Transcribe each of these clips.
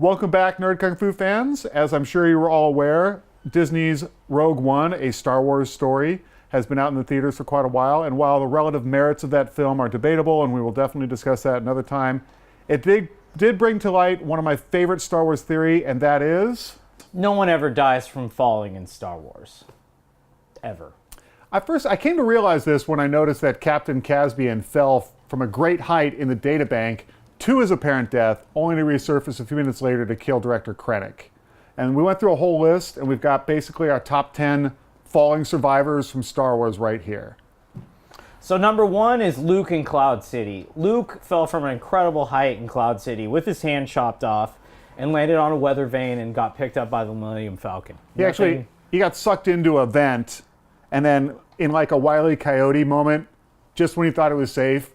Welcome back, Nerd Kung Fu fans. As I'm sure you were all aware, Disney's Rogue One, a Star Wars story, has been out in the theaters for quite a while. And while the relative merits of that film are debatable, and we will definitely discuss that another time, it did bring to light one of my favorite Star Wars theory, and that is... No one ever dies from falling in Star Wars. Ever. I came to realize this when I noticed that Captain Caspian fell from a great height in the databank to his apparent death, only to resurface a few minutes later to kill director Krennic. And we went through a whole list, and we've got basically our top 10 falling survivors from Star Wars right here. So number one is Luke in Cloud City. Luke fell from an incredible height in Cloud City with his hand chopped off and landed on a weather vane and got picked up by the Millennium Falcon. He got sucked into a vent, and then in like a Wile E. Coyote moment, just when he thought it was safe,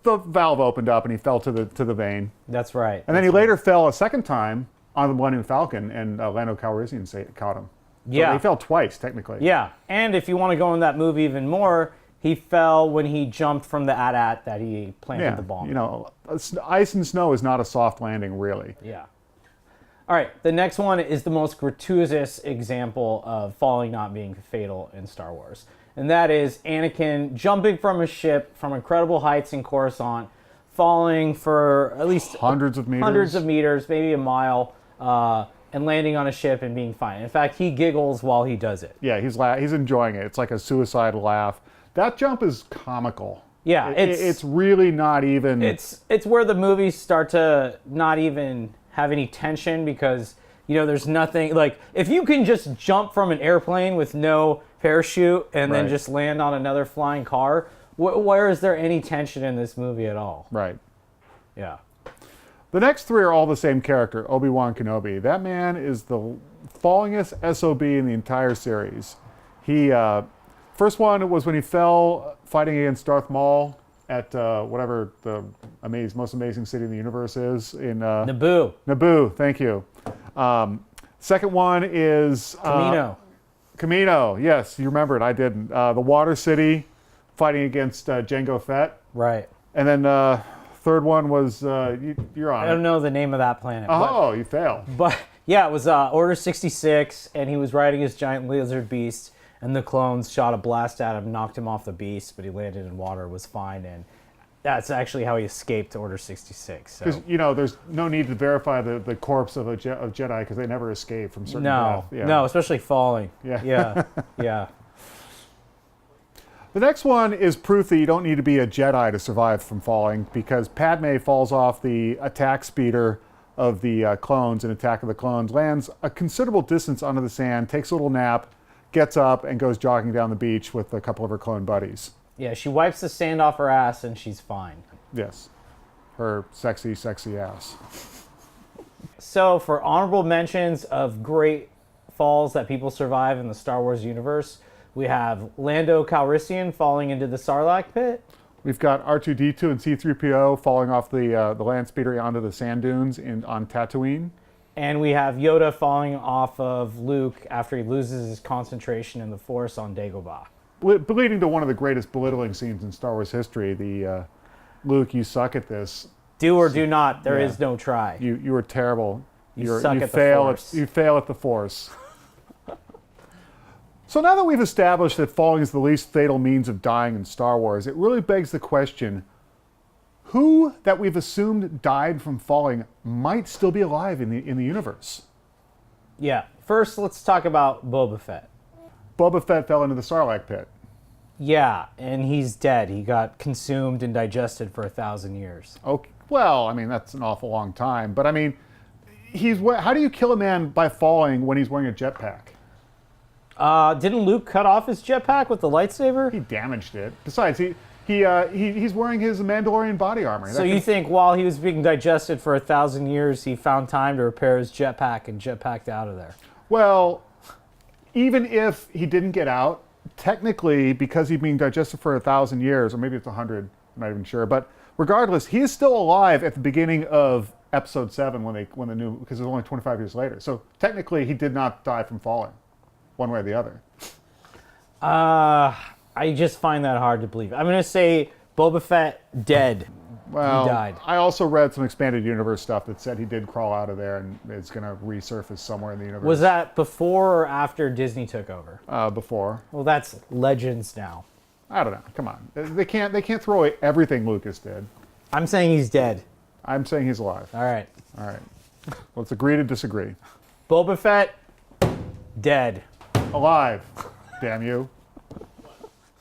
the valve opened up and he fell to the vane. That's right. And then he later fell a second time on the Millennium Falcon, and Lando Calrissian caught him. So yeah. he fell twice, technically. Yeah, and if you want to go in that movie even more, he fell when he jumped from the AT-AT that he planted the bomb. You know, ice and snow is not a soft landing, really. Yeah. All right, the next one is the most gratuitous example of falling not being fatal in Star Wars. And that is Anakin jumping from a ship from incredible heights in Coruscant, falling for at least hundreds of meters, maybe a mile, and landing on a ship and being fine. In fact, he giggles while he does it. Yeah, he's enjoying it. It's like a suicidal laugh. That jump is comical. Yeah, it's really not even... It's where the movies start to not even have any tension because, you know, there's nothing... Like, if you can just jump from an airplane with no parachute and then just land on another flying car, where is there any tension in this movie at all? Right. Yeah. The next three are all the same character, Obi-Wan Kenobi. That man is the fallingest SOB in the entire series. He... First one was when he fell fighting against Darth Maul at whatever the most amazing city in the universe is in Naboo. Naboo, thank you. Second one is Kamino. Yes, you remember it. I didn't. The Water City, fighting against Jango Fett. Right. And then third one was you're on. I don't know the name of that planet. Oh, you failed. But yeah, it was Order 66, and he was riding his giant lizard beast. And the clones shot a blast at him, knocked him off the beast, but he landed in water, was fine, and that's actually how he escaped Order 66. Because, you know, there's no need to verify the corpse of Jedi because they never escape from certain death. Yeah. No, especially falling. Yeah. Yeah. The next one is proof that you don't need to be a Jedi to survive from falling because Padme falls off the attack speeder of the clones in Attack of the Clones, lands a considerable distance under the sand, takes a little nap, gets up and goes jogging down the beach with a couple of her clone buddies. Yeah, she wipes the sand off her ass and she's fine. Yes. Her sexy, sexy ass. So for honorable mentions of great falls that people survive in the Star Wars universe, we have Lando Calrissian falling into the Sarlacc pit. We've got R2-D2 and C-3PO falling off the land speeder onto the sand dunes on Tatooine. And we have Yoda falling off of Luke after he loses his concentration in the Force on Dagobah. Leading to one of the greatest belittling scenes in Star Wars history, the Luke, you suck at this. Do or do not, there is no try. You are terrible. You suck at the Force. You fail at the Force. So now that we've established that falling is the least fatal means of dying in Star Wars, it really begs the question, who that we've assumed died from falling might still be alive in the universe? Yeah. First, let's talk about Boba Fett. Boba Fett fell into the Sarlacc pit. Yeah, and he's dead. He got consumed and digested for 1,000 years. Okay. Well, I mean, that's an awful long time. But I mean, how do you kill a man by falling when he's wearing a jetpack? Didn't Luke cut off his jetpack with the lightsaber? He damaged it. Besides, he's wearing his Mandalorian body armor. So you think while he was being digested for 1,000 years, he found time to repair his jetpack and jetpacked out of there? Well, even if he didn't get out, technically, because he's being digested for 1,000 years, or maybe it's 100, I'm not even sure, but regardless, he is still alive at the beginning of Episode 7 because it was only 25 years later. So technically, he did not die from falling, one way or the other. I just find that hard to believe. I'm going to say Boba Fett dead. Well, he died. I also read some expanded universe stuff that said he did crawl out of there and is going to resurface somewhere in the universe. Was that before or after Disney took over? Before? Well, that's Legends now. I don't know. Come on, they can't throw away everything Lucas did. I'm saying he's dead. I'm saying he's alive. All right. All right, let's agree to disagree. Boba Fett, dead. Alive, damn you.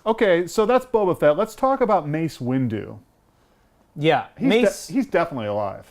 Okay, so that's Boba Fett. Let's talk about Mace Windu. Yeah, He's definitely alive.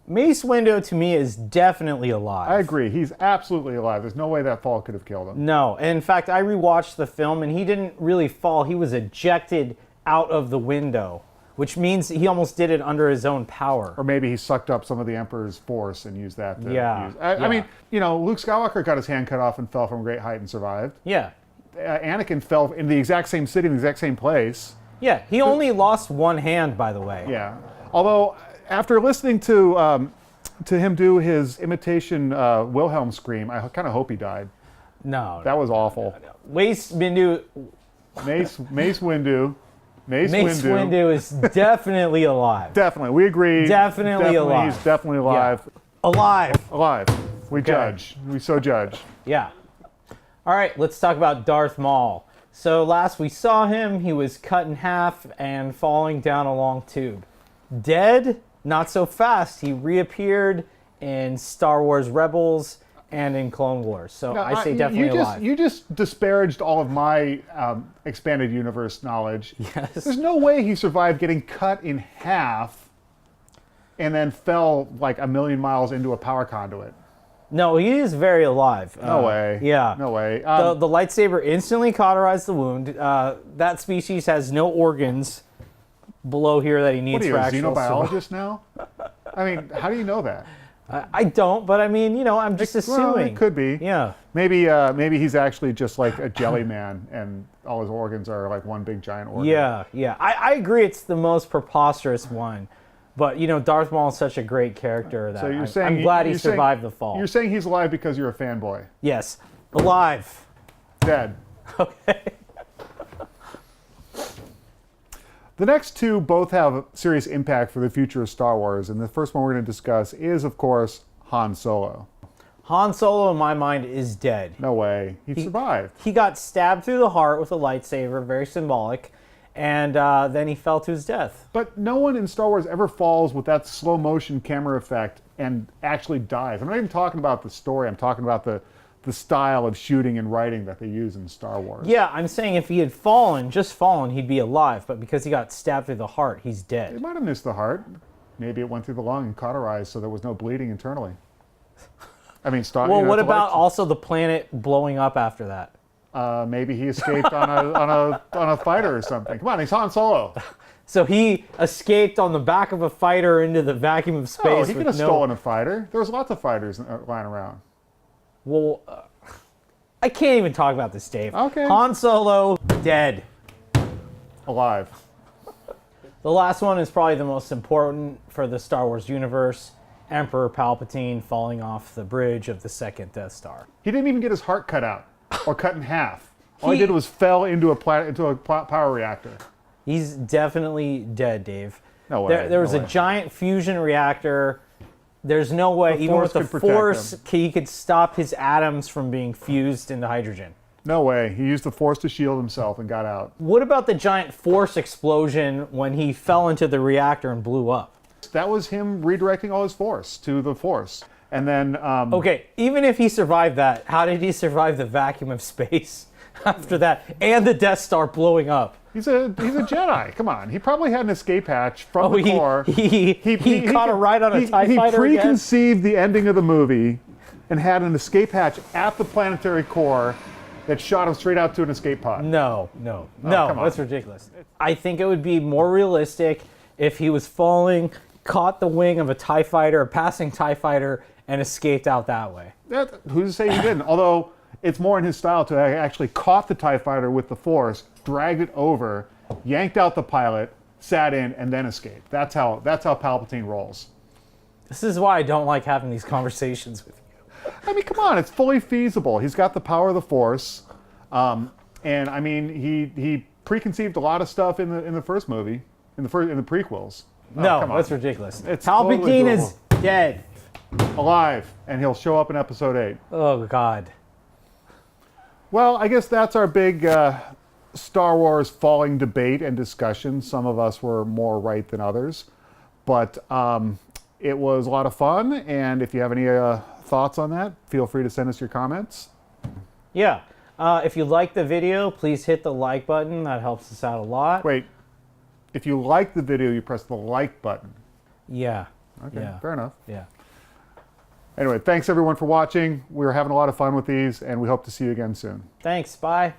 Mace Windu to me is definitely alive. I agree. He's absolutely alive. There's no way that fall could have killed him. No, in fact, I rewatched the film and he didn't really fall. He was ejected out of the window, which means he almost did it under his own power. Or maybe he sucked up some of the Emperor's force and used that to Yeah, use. I mean, Luke Skywalker got his hand cut off and fell from a great height and survived. Yeah. Anakin fell in the exact same city, in the exact same place. Yeah, he only lost one hand, by the way. Yeah. Although, after listening to him do his imitation Wilhelm scream, I kind of hope he died. No. That was awful. Mace Windu. Mace Windu. Mace Windu is definitely alive. Definitely. We agree. Definitely alive. He's definitely alive. Alive. Alive. We judge. We so judge. Yeah. All right, let's talk about Darth Maul. So last we saw him, he was cut in half and falling down a long tube. Dead? Not so fast. He reappeared in Star Wars Rebels and in Clone Wars. So No, I say definitely alive. You just disparaged all of my expanded universe knowledge. Yes. There's no way he survived getting cut in half and then fell like a million miles into a power conduit. No, he is very alive. No way. Yeah. No way. The lightsaber instantly cauterized the wound. That species has no organs below here that he needs What are you, for a actual survival. xenobiologist now? I mean, how do you know that? I don't, but I mean, I'm just assuming. Well, it could be. Yeah. Maybe he's actually just like a jelly man and all his organs are like one big giant organ. Yeah. I agree it's the most preposterous one. But, Darth Maul is such a great character that So you're saying I'm glad he you're saying- survived the fall. You're saying he's alive because you're a fanboy. Yes. Alive. Dead. Okay. The next two both have a serious impact for the future of Star Wars, and the first one we're going to discuss is, of course, Han Solo. Han Solo, in my mind, is dead. No way. He survived. He got stabbed through the heart with a lightsaber, very symbolic, and then he fell to his death. But no one in Star Wars ever falls with that slow motion camera effect and actually dies. I'm not even talking about the story. I'm talking about the style of shooting and writing that they use in Star Wars. Yeah, I'm saying if he had just fallen, he'd be alive. But because he got stabbed through the heart, he's They dead. might have missed the heart. Maybe it went through the lung and cauterized so there was no bleeding internally. I mean, Well, what about also the planet blowing up after that? maybe he escaped on a fighter or something. Come on, he's Han Solo. So he escaped on the back of a fighter into the vacuum of space. Oh, he could with have stolen a fighter. There was lots of fighters lying around. Well, I can't even talk about this, Dave. Okay. Han Solo, dead. Alive. The last one is probably the most important for the Star Wars universe. Emperor Palpatine falling off the bridge of the second Death Star. He didn't even get his heart cut out or cut in half. All he He- did was fell into a power reactor. He's definitely dead, Dave. No way, There was no a way. giant fusion reactor. There's no way, The even Force with the could protect Force, him. he could stop his atoms from being fused into hydrogen. No way. He used the Force to shield himself and got out. What about the giant Force explosion when he fell into the reactor and blew up? That was him redirecting all his Force to the Force. And then, Okay, even if he survived that, how did he survive the vacuum of space after that and the Death Star blowing up? he's a Jedi. Come on. He probably had an escape hatch from the he, core. he caught a ride on a TIE He fighter again? preconceived the ending of the movie and had an escape hatch at the planetary core that shot him straight out to an escape pod. No, come on. that's ridiculous. I think it would be more realistic if he was falling, caught the wing of a TIE fighter, a passing TIE fighter, and escaped out that way. Who's to say he didn't? Although it's more in his style to actually caught the TIE fighter with the Force, dragged it over, yanked out the pilot, sat in, and then escaped. That's how Palpatine rolls. This is why I don't like having these conversations with you. I mean, come on, it's fully feasible. He's got the power of the Force, and I mean, he preconceived a lot of stuff in the first movie, in the prequels. No, come on. that's ridiculous. It's totally Palpatine is dead. alive, and he'll show up in episode 8. Oh, God. Well, I guess that's our big Star Wars falling debate and discussion. Some of us were more right than others, but it was a lot of fun. And if you have any thoughts on that, feel free to send us your comments. Yeah. If you like the video, please hit the like button. That helps us out a lot. Wait, if you like the video, you press the like button. Yeah. Okay, Yeah. fair enough. Yeah. Anyway, thanks everyone for watching. We were having a lot of fun with these, and we hope to see you again soon. Thanks. Bye.